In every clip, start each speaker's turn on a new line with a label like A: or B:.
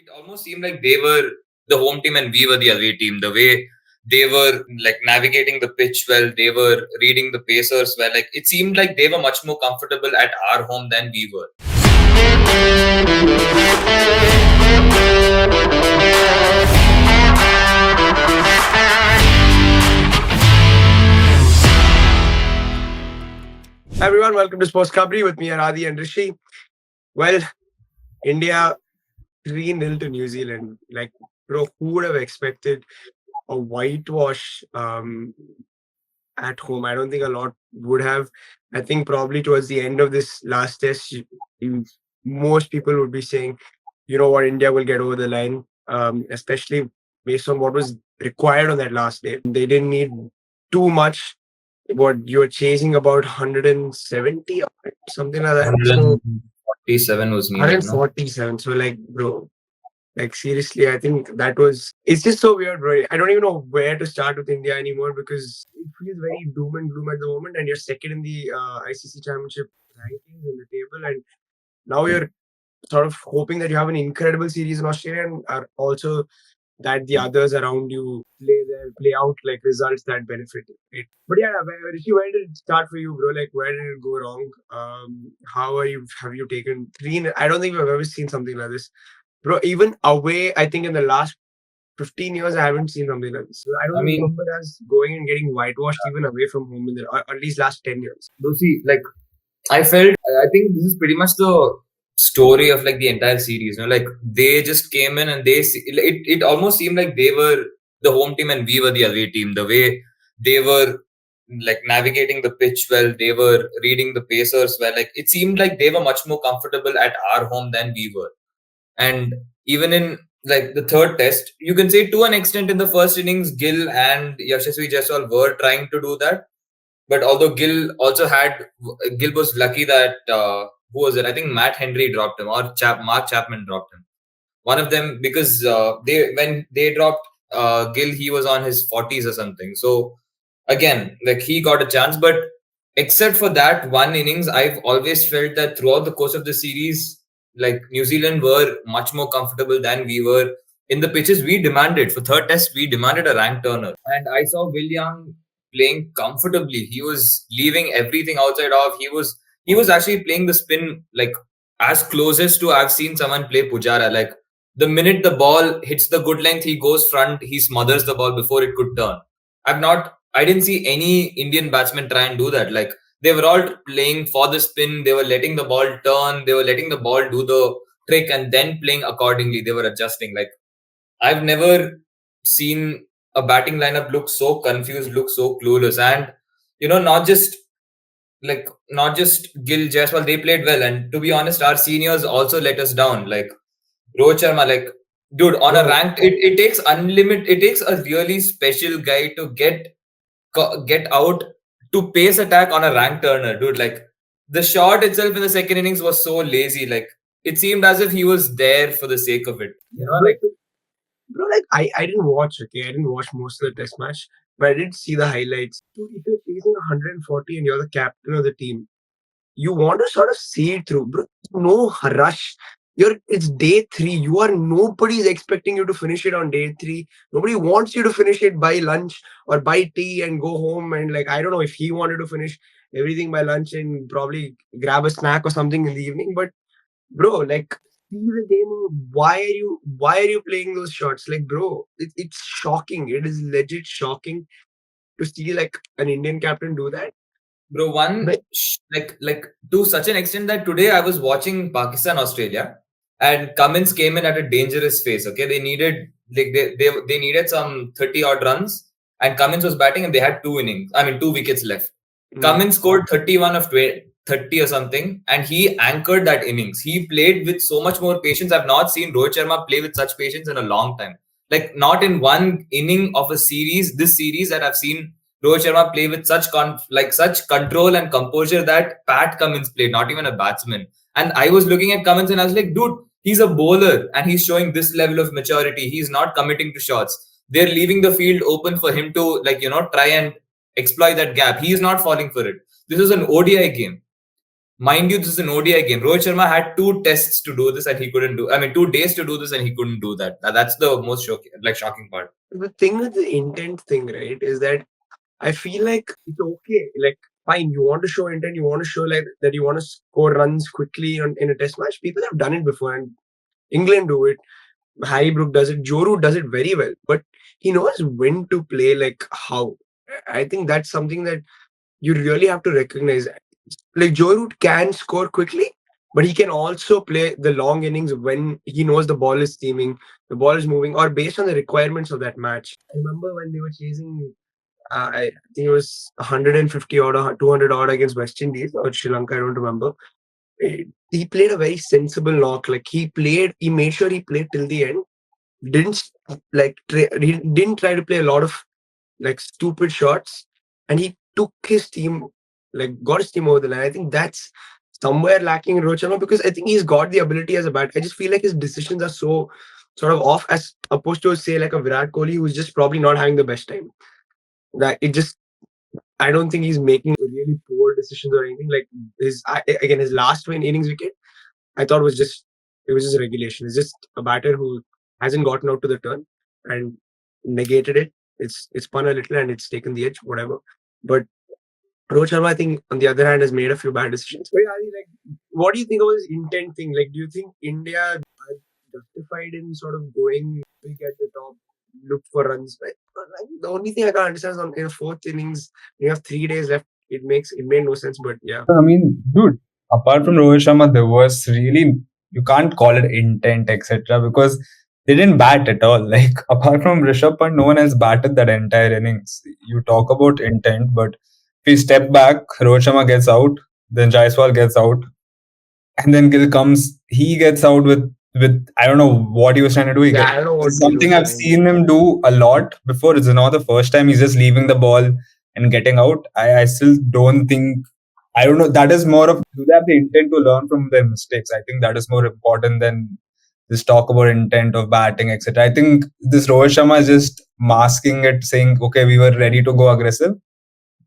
A: It almost seemed like they were the home team and we were the away team. The way they were like navigating the pitch well, they were reading the pacers well. Like it seemed like they were much more comfortable at our home than we were.
B: Hi everyone, welcome to SportsKhabri with me, Adi and Rishi. Well, India 3-0 to New Zealand. Like, bro, who would have expected a whitewash at home? I don't think a lot would have. I think probably towards the end of this last test, most people would be saying, you know what, India will get over the line, especially based on what was required on that last day. They didn't need too much. What you're chasing about 170 or something like that. So
A: 147 was needed, no?
B: 147. So like, bro, like seriously, I think that was. It's just so weird, bro. I don't even know where to start with India anymore because it feels very doom and gloom at the moment, and you're second in the ICC Championship rankings in the table, and now you're sort of hoping that you have an incredible series in Australia, and are also that the others around you play out like results that benefit it. But yeah, Rishi, where did it start for you, bro? Like, where did it go wrong? How have you taken three? I don't think we've ever seen something like this, bro. Even away, I think in the last 15 years, I haven't seen something like this. I don't remember us going and getting whitewashed even away from home or at least last 10 years.
A: See, like I think this is pretty much the story of like the entire series. Like they just came in and it almost seemed like they were the home team and we were the away team. The way they were like navigating the pitch well, they were reading the pacers well. Like it seemed like they were much more comfortable at our home than we were. And even in like the third test, you can say to an extent in the first innings, Gill and Yashasvi Jaiswal were trying to do that. But although Gill was lucky that who was it? I think Matt Henry dropped him or Mark Chapman dropped him. One of them, because when they dropped Gill, he was on his 40s or something. So again, like he got a chance, but except for that one innings, I've always felt that throughout the course of the series, like New Zealand were much more comfortable than we were in the pitches we demanded. For third test, we demanded a rank turner, and I saw Will Young playing comfortably. He was leaving everything outside off. He was actually playing the spin like as closest to I've seen someone play Pujara. Like the minute the ball hits the good length, he goes front, he smothers the ball before it could turn. I didn't see any Indian batsman try and do that. Like they were all playing for the spin, they were letting the ball turn, they were letting the ball do the trick and then playing accordingly. They were adjusting. Like I've never seen a batting lineup look so confused, look so clueless. And not just Gill, Jaiswal, they played well. And to be honest, our seniors also let us down. Like Rohit Sharma, like dude, on a ranked, it takes it takes a really special guy to get out to pace attack on a rank turner, dude. Like the shot itself in the second innings was so lazy. Like it seemed as if he was there for the sake of it. Like
B: bro, like I didn't watch. Okay, I didn't watch most of the test match, but I did see the highlights. Dude, if you're chasing 140 and you're the captain of the team, you want to sort of see it through, bro. No rush. It's day 3. Nobody's expecting you to finish it on day 3. Nobody wants you to finish it by lunch or by tea and go home. And like, I don't know if he wanted to finish everything by lunch and probably grab a snack or something in the evening. But bro, like, see the game. Why are you playing those shots? Like, bro, it's shocking. It is legit shocking to see like an Indian captain do that.
A: Bro, like to such an extent that today I was watching Pakistan Australia and Cummins came in at a dangerous phase. Okay, they needed they needed some 30 odd runs and Cummins was batting and they had 2 wickets left. Cummins scored 31 of 30 or something and he anchored that innings. He played with so much more patience. I've not seen Rohit Sharma play with such patience in a long time. Like not in one inning of this series that I've seen Rohit Sharma play with such control and composure that Pat Cummins played, not even a batsman. And I was looking at Cummins and I was like, dude, he's a bowler and he's showing this level of maturity. He's not committing to shots. They're leaving the field open for him to try and exploit that gap. He is not falling for it. This is an ODI game. Mind you, this is an ODI game. Rohit Sharma had 2 tests to do this and he couldn't do. I mean, 2 days to do this and he couldn't do that. That's the most shocking part.
B: The thing with the intent thing, right, is that I feel like it's okay. Like, fine, you want to show intent, you want to show like that you want to score runs quickly in a test match. People have done it before, and England do it. Harry Brook does it. Joe Root does it very well, but he knows when to play. Like how. I think that's something that you really have to recognize. Like Joe Root can score quickly, but he can also play the long innings when he knows the ball is steaming, the ball is moving, or based on the requirements of that match. I remember when they were chasing I think it was 150 odd or 200 odd against West Indies or Sri Lanka. I don't remember. He played a very sensible knock. Like he made sure he played till the end. Didn't he didn't try to play a lot of like stupid shots, and he took his team, like got his team over the line. I think that's somewhere lacking in Rohit Sharma because I think he's got the ability as a bat. I just feel like his decisions are so sort of off as opposed to say like a Virat Kohli who's just probably not having the best time. That it just I don't think he's making really poor decisions or anything. Like his last innings wicket, I thought it was just regulation. It's just a batter who hasn't gotten out to the turn and negated it. It's spun a little and it's taken the edge, whatever. But Rohit Sharma, I think, on the other hand, has made a few bad decisions. But yeah, like, what do you think of this intent thing? Like, do you think India are justified in sort of going big at the top, look for runs? Like, the only thing I can't understand is in the fourth innings, you have 3 days left. It made no sense. But yeah,
C: I mean, dude, apart from Rohit Sharma, there was really, you can't call it intent, etc. because they didn't bat at all. Like, apart from Rishabh Pant, no one has batted that entire innings. You talk about intent, but if you step back, Rohit Sharma gets out, then Jaiswal gets out, and then Gill comes, he gets out with I don't know what he was trying to do.
B: I don't know what
C: Something I've seen him do a lot before. It's not the first time he's just leaving the ball and getting out. I still don't think, I don't know. That is more of, do they have the intent to learn from their mistakes? I think that is more important than this talk about intent of batting, etc. I think this Rohit Sharma is just masking it, saying, okay, we were ready to go aggressive.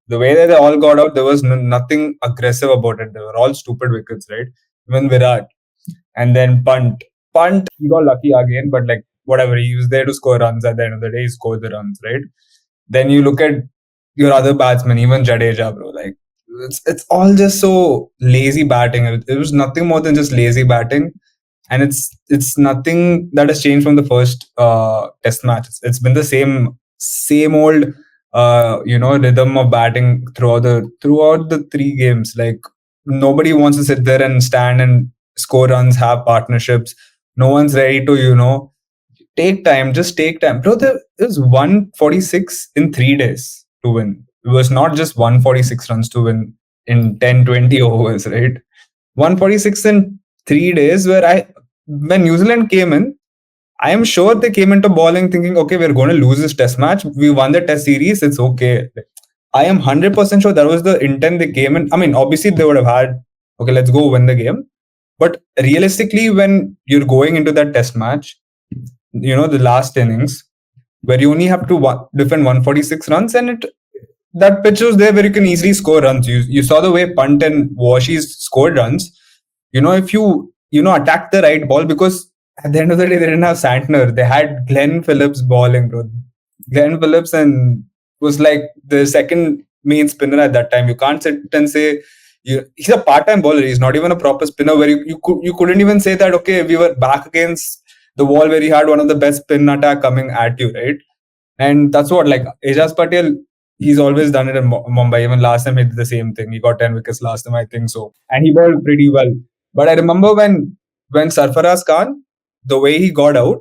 C: The way that they all got out, there was nothing aggressive about it. They were all stupid wickets, right? Even Virat. And then Punt, he got lucky again, but like whatever, he was there to score runs. At the end of the day, he scored the runs, right? Then you look at your other batsmen, even Jadeja, bro. Like it's all just so lazy batting. It was nothing more than just lazy batting, and it's nothing that has changed from the first Test match. It's been the same old rhythm of batting throughout the 3 games. Like nobody wants to sit there and stand and score runs, have partnerships. No one's ready to take time. Just take time, bro. There is 146 in 3 days to win. It was not just 146 runs to win in 10-20 overs, right? 146 in 3 days. When New Zealand came in, I am sure they came into bowling thinking, okay, we're going to lose this Test match. We won the Test series. It's okay. I am 100% sure that was the intent they came in. I mean, obviously they would have had, okay, let's go win the game. But realistically, when you're going into that Test match, the last innings, where you only have to defend 146 runs, and that pitch was there where you can easily score runs. You saw the way Punt and Washies scored runs. If you attack the right ball, because at the end of the day they didn't have Santner, they had Glenn Phillips bowling, bro. Glenn Phillips and was like the second main spinner at that time. You can't sit and say he's a part-time bowler. He's not even a proper spinner. Where you couldn't even say that, okay, we were back against the wall where he had one of the best spin attack coming at you, right? And that's what, like, Ajaz Patel, he's always done it in Mumbai. Even last time he did the same thing. He got 10 wickets last time, I think so. And he bowled pretty well. But I remember when Sarfaraz Khan, the way he got out,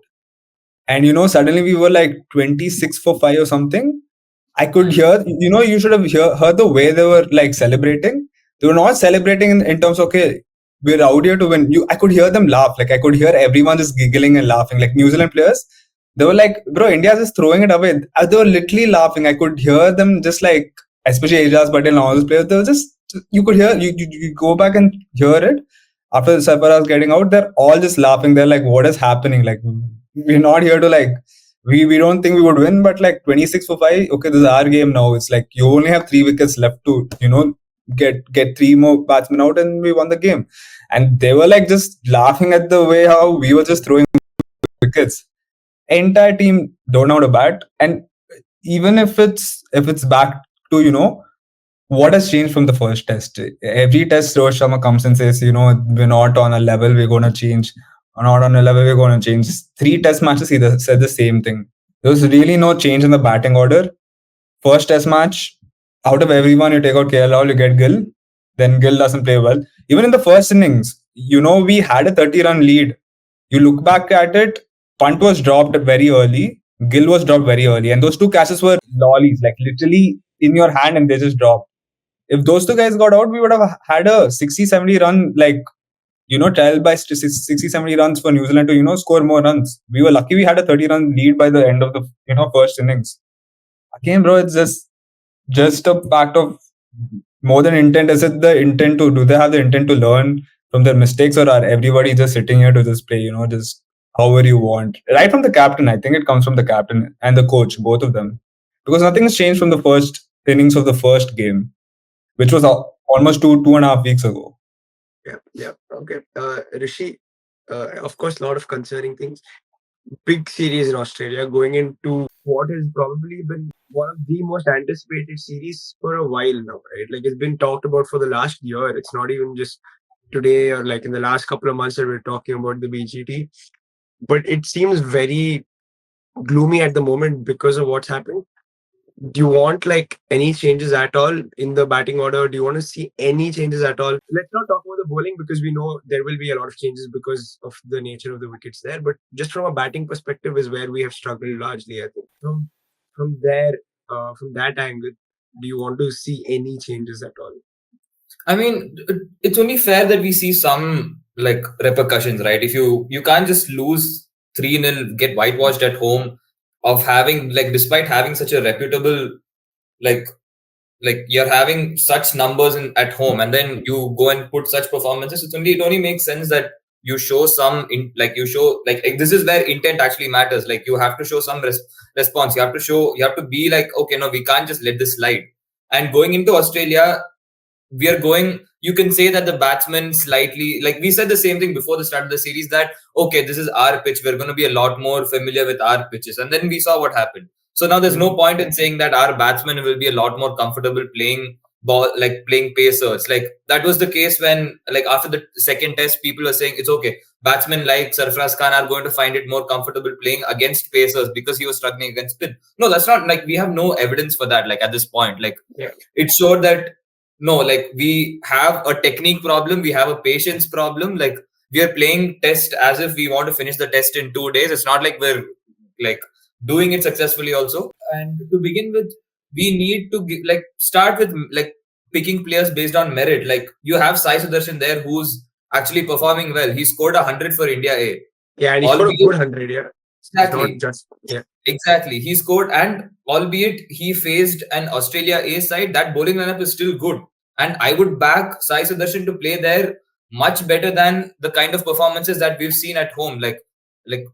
C: and suddenly we were like 26 for 5 or something. I could hear, you should have heard the way they were like celebrating. They were not celebrating in terms of, okay, we're out here to win. I could hear them laugh. Like I could hear everyone just giggling and laughing. Like New Zealand players, they were like, bro, India's just throwing it away. They were literally laughing. I could hear them just like, especially Ajaz Patel and all those players, they were just, you could hear, you go back and hear it. After the Sarfaraz getting out, they're all just laughing. They're like, what is happening? Like, we're not here to like, we don't think we would win, but like 26 for 5, okay, this is our game now. It's like you only have 3 wickets left to, get three more batsmen out, and we won the game. And they were like just laughing at the way how we were just throwing wickets. Entire team don't know how to bat, and even if it's back to what has changed from the first test. Every test, Rohit Sharma comes and says, we're not on a level, we're going to change. We're not on a level, we're going to change. Three test matches, he said the same thing. There was really no change in the batting order. First test match, out of everyone, you take out KL Rahul, you get Gill. Then Gill doesn't play well. Even in the first innings, we had a 30-run lead. You look back at it, punt was dropped very early, Gill was dropped very early, and those two catches were lollies, like literally in your hand, and they just dropped. If those two guys got out, we would have had a 60, 70 run, trail by 60, 70 runs for New Zealand to, score more runs. We were lucky we had a 30-run lead by the end of the, first innings. Again, bro, it's just a fact of more than intent. Is it the intent do they have the intent to learn from their mistakes, or are everybody just sitting here to just play, just however you want? Right from the captain, I think it comes from the captain and the coach, both of them. Because nothing has changed from the first innings of the first game, which was almost 2.5 weeks ago.
B: Yeah. Okay. Rishi, of course, a lot of concerning things. Big series in Australia going into what has probably been one of the most anticipated series for a while now, right? Like, it's been talked about for the last year. It's not even just today or like in the last couple of months that we're talking about the BGT. But it seems very gloomy at the moment because of what's happened. Do you want like any changes at all in the batting order? Do you want to see any changes at all? Let's not talk about the bowling because we know there will be a lot of changes because of the nature of the wickets there. But just from a batting perspective is where we have struggled largely, I think. From there, from that angle, do you want to see any changes at all?
A: I mean, it's only fair that we see some like repercussions, right? If you can't just lose 3-0, get whitewashed at home, of having like despite having such a reputable like you're having such numbers at home, and then you go and put such performances. It only makes sense that you show some you show this is where intent actually matters. Like, you have to show some response. You have to be like, okay, no, we can't just let this slide. And going into Australia, you can say that the batsmen slightly, like we said the same thing before the start of the series, that okay, this is our pitch, we're going to be a lot more familiar with our pitches, and then we saw what happened. So now there's no point in saying that our batsmen will be a lot more comfortable playing ball, like playing pacers. Like, that was the case when, like, after the second test, people were saying it's okay, batsmen like Sarfaraz Khan are going to find it more comfortable playing against pacers because he was struggling against spin. No, that's not, like, we have no evidence for that, like, at this point. Like, it showed that no, like, we have a technique problem, we have a patience problem. Like, we are playing test as if we want to finish the test in 2 days. It's not like we're like doing it successfully also. And to begin with, we need to start with like picking players based on merit. Like, you have Sai Sudarshan there, who's actually performing well. He scored 100 for India A.
B: Yeah, and he scored a good 100. Yeah,
A: exactly.
B: Not just
A: Exactly. He scored, and albeit he faced an Australia A side, that bowling lineup is still good. And I would back Sai Sudarshan to play there much better than the kind of performances that we've seen at home. Like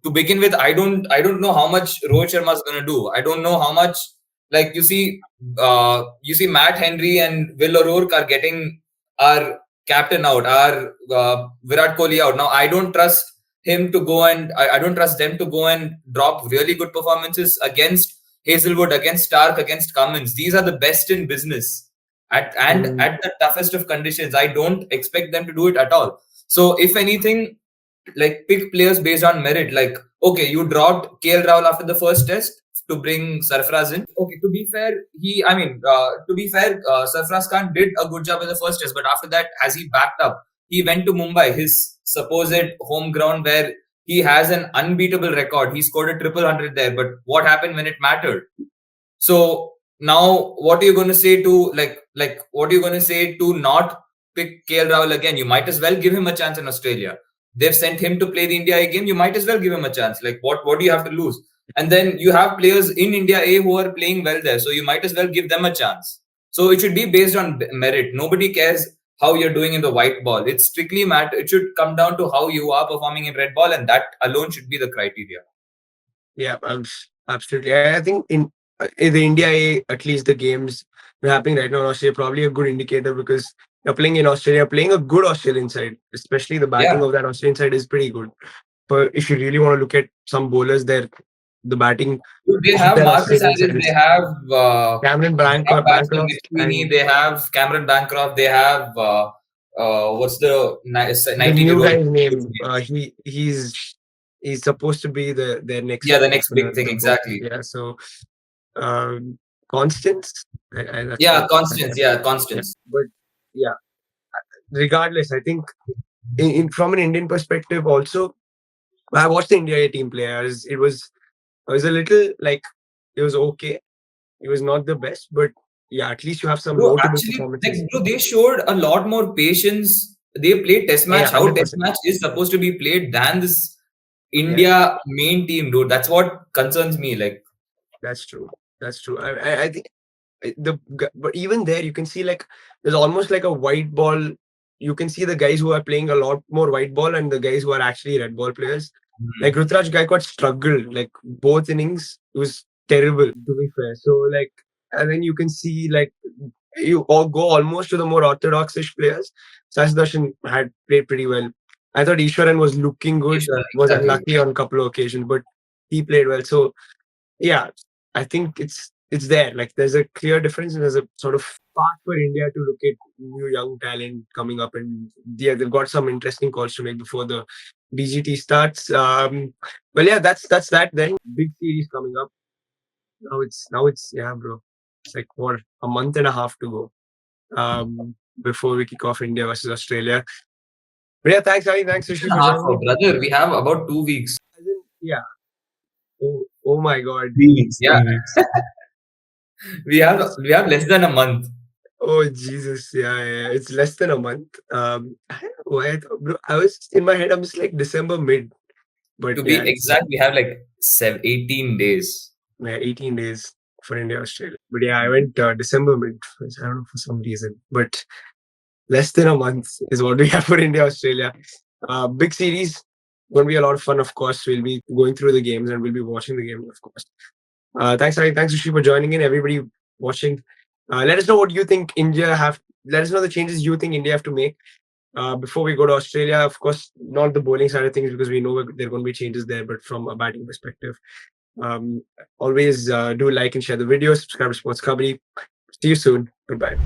A: to begin with, I don't know how much Rohit Sharma is gonna do. I don't know how much, like, you see Matt Henry and Will O'Rourke are getting our captain out, our Virat Kohli out. Now, I don't trust him to go, and I don't trust them to go and drop really good performances against Hazelwood, against Stark, against Cummins. These are the best in business at the toughest of conditions. I don't expect them to do it at all. So if anything, like, pick players based on merit. Like, okay, you dropped KL Rahul after the first test to bring Sarfaraz in. Okay, to be fair, Sarfaraz Khan did a good job in the first test, but after that, has he backed up? He went to Mumbai, his supposed home ground, where he has an unbeatable record. He scored a triple hundred there, but what happened when it mattered? So now, what are you going to say to what are you going to say to not pick KL Rahul again? You might as well give him a chance in Australia. They've sent him to play the India A game. You might as well give him a chance. Like, what do you have to lose? And then you have players in India A who are playing well there, so you might as well give them a chance. So it should be based on merit. Nobody cares how you're doing in the white ball. It's strictly matter. It should come down to how you are performing in red ball, and that alone should be the criteria.
B: Yeah, absolutely. I think in the India A, at least the games happening right now in Australia, probably a good indicator because you're playing in Australia, playing a good Australian side, especially the batting
A: Yeah.
B: of that Australian side is pretty good. But if you really want to look at some bowlers there, the batting
A: Dude, they
B: of
A: have
B: that
A: Marcus
B: Australian
A: Harris,
B: side is
A: they
B: Cameron
A: have batsman
B: Bancroft
A: McSweeney,
B: and
A: they have Cameron Bancroft, they have what's the
B: the
A: 90
B: new
A: year old?
B: guy's name. He's supposed to be their next
A: Yeah, the next
B: opener
A: big
B: in
A: thing,
B: the books.
A: exactly.
B: Yeah, so Constance. That's
A: Yeah,
B: how.
A: Constance. Yeah,
B: Yeah,
A: Constance.
B: but yeah, regardless, I think from an Indian perspective, also, I watched the India team play. I was a little like it was okay. It was not the best, but yeah, at least you have some
A: Bro,
B: notable
A: actually, like,
B: performances.
A: bro, they showed a lot more patience. They played test
B: Yeah,
A: match, how test
B: 100%.
A: match is supposed to be played than this
B: Yeah,
A: India main team, dude. That's what concerns me. Like,
B: that's true. That's true. I think but even there you can see like there's almost like a white ball. You can see the guys who are playing a lot more white ball and the guys who are actually red ball players. Like Rutraj Gaikwad struggled like both innings. It was terrible to be fair. So like, and then you can see like you all go almost to the more orthodox-ish players. Sach Darshan had played pretty well. I thought Ishwaran was looking good,
A: Ishwar,
B: was
A: exactly.
B: unlucky on a couple of occasions, but he played well. So yeah, I think it's there. Like there's a clear difference, and there's a sort of path for India to look at new young talent coming up, and yeah, they've got some interesting calls to make before the BGT starts. Well, yeah, that's that. Then big series coming up. Now it's yeah, bro. It's like what a month and a half to go before we kick off India versus Australia. But yeah, thanks, Hari. Thanks, Sushi, for
A: Half,
B: joining in.
A: brother. We have about 2 weeks.
B: Yeah. Oh my God.
C: 3 weeks.
A: Yeah,
C: 3 weeks.
A: we have less than a month.
B: Oh Jesus, yeah. It's less than a month. I don't know why bro, I was in my head. I'm just like December mid, but
A: To
B: yeah,
A: be
B: it's
A: exact, we have like 18 days.
B: 18 days for India Australia. But yeah, I went December mid. I don't know for some reason, but less than a month is what we have for India Australia. Big series. Going to be a lot of fun. Of course, we'll be going through the games and we'll be watching the game. Of course. Thanks, Hari. Thanks, Sushi, for joining in. Everybody watching, let us know what you think India have. Let us know the changes you think India have to make before we go to Australia. Of course, not the bowling side of things because we know there are going to be changes there, but from a batting perspective, always do like and share the video. Subscribe to SportsKhabri. See you soon. Goodbye.